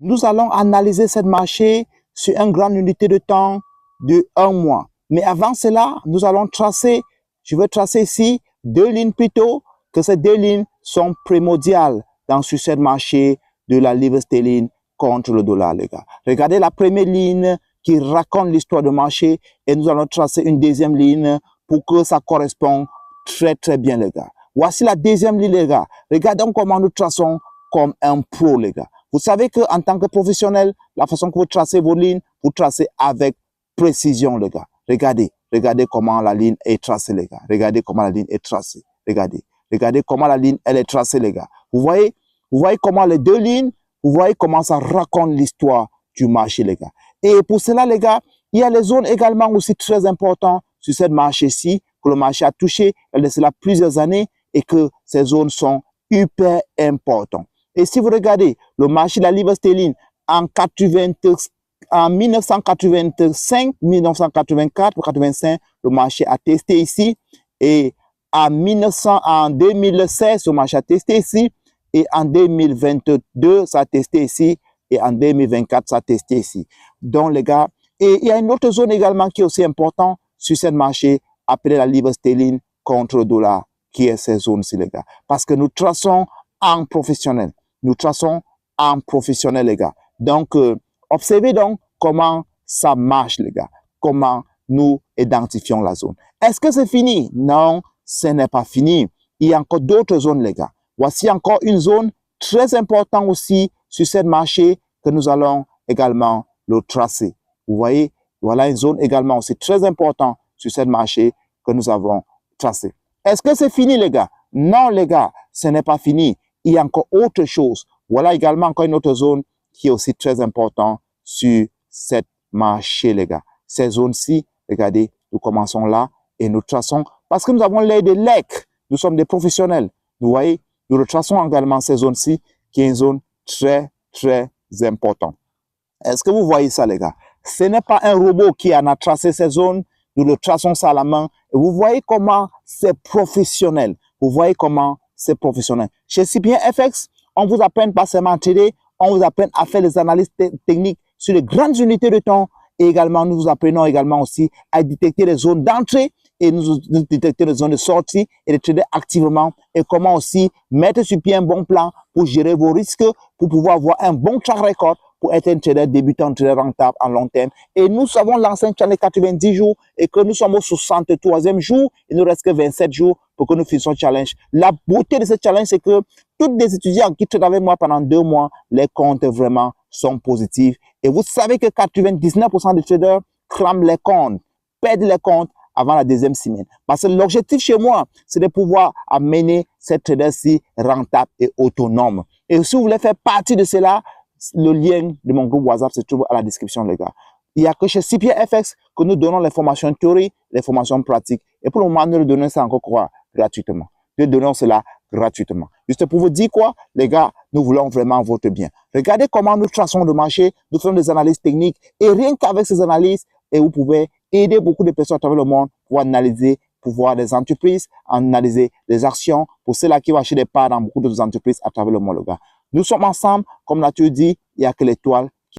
Nous allons analyser ce marché sur une grande unité de temps de 1 mois. Mais avant cela, nous allons tracer, je vais tracer ici 2 lignes plutôt, que ces 2 lignes sont primordiales dans ce marché de la livre sterling contre le dollar, les gars. Regardez la première ligne qui raconte l'histoire du marché et nous allons tracer une deuxième ligne pour que ça corresponde très bien, les gars. Voici la deuxième ligne, les gars. Regardons comment nous traçons comme un pro, les gars. Vous savez qu'en tant que professionnel, la façon que vous tracez vos lignes, vous tracez avec précision, les gars. Regardez comment la ligne est tracée, les gars. Regardez comment la ligne est tracée. Regardez comment la ligne, elle est tracée, les gars. Vous voyez comment les 2 lignes, vous voyez comment ça raconte l'histoire du marché, les gars. Et pour cela, les gars, il y a les zones également aussi très importantes sur ce marché-ci, que le marché a touché il y a de cela plusieurs années et que ces zones sont hyper importantes. Et si vous regardez le marché de la livre sterling en 1985, 1984, 85, le marché a testé ici. Et en 2016, le marché a testé ici. Et en 2022, ça a testé ici. Et en 2024, ça a testé ici. Donc, les gars, et il y a une autre zone également qui est aussi importante sur ce marché, appelée la livre sterling contre le dollar, qui est cette zone-ci, les gars. Parce que nous traçons en professionnel. Nous traçons en professionnel, les gars. Donc, observez donc comment ça marche, les gars. Comment nous identifions la zone. Est-ce que c'est fini? Non, ce n'est pas fini. Il y a encore d'autres zones, les gars. Voici encore une zone très importante aussi sur ce marché que nous allons également le tracer. Vous voyez, voilà une zone également aussi très importante sur ce marché que nous avons tracé. Est-ce que c'est fini, les gars? Non, les gars, ce n'est pas fini. Il y a encore autre chose. Voilà également encore une autre zone qui est aussi très importante sur cette marché, les gars. Ces zones-ci, regardez, nous commençons là et nous traçons parce que nous avons l'aide de l'EC. Nous sommes des professionnels. Vous voyez, nous retraçons également ces zones-ci qui est une zone très importante. Est-ce que vous voyez ça, les gars? Ce n'est pas un robot qui en a tracé ces zones. Nous le traçons ça à la main. Et vous voyez comment c'est professionnel. Vous voyez comment c'est professionnel. Chez CPN FX, on vous apprend pas seulement à trader, on vous apprend à faire des analyses techniques sur les grandes unités de temps. Et également, nous vous apprenons également aussi à détecter les zones d'entrée et nous détecter les zones de sortie et de trader activement. Et comment aussi mettre sur pied un bon plan pour gérer vos risques, pour pouvoir avoir un bon track record, pour être un trader débutant, un trader rentable en long terme. Et nous avons lancé un challenge 90 jours et que nous sommes au 63e jour. Il nous reste que 27 jours pour que nous finissions le challenge. La beauté de ce challenge, c'est que tous les étudiants qui traitent avec moi pendant 2 mois, les comptes vraiment sont positifs. Et vous savez que 99% des traders crament les comptes, perdent les comptes avant la 2e semaine. Parce que l'objectif chez moi, c'est de pouvoir amener cette trader-ci rentable et autonome. Et si vous voulez faire partie de cela, le lien de mon groupe WhatsApp se trouve à la description, les gars. Il n'y a que chez CPN FX que nous donnons les formations théoriques, les formations pratiques. Et pour le moment, nous le donnons ça encore quoi? Gratuitement. Nous donnons cela gratuitement. Juste pour vous dire quoi, les gars, nous voulons vraiment votre bien. Regardez comment nous traçons le marché, nous faisons des analyses techniques et rien qu'avec ces analyses, et vous pouvez aider beaucoup de personnes à travers le monde pour analyser, pour voir des entreprises, analyser des actions, pour ceux-là qui vont acheter des parts dans beaucoup d'autres entreprises à travers le monde, les gars. Nous sommes ensemble, comme nature dit, il n'y a que l'étoile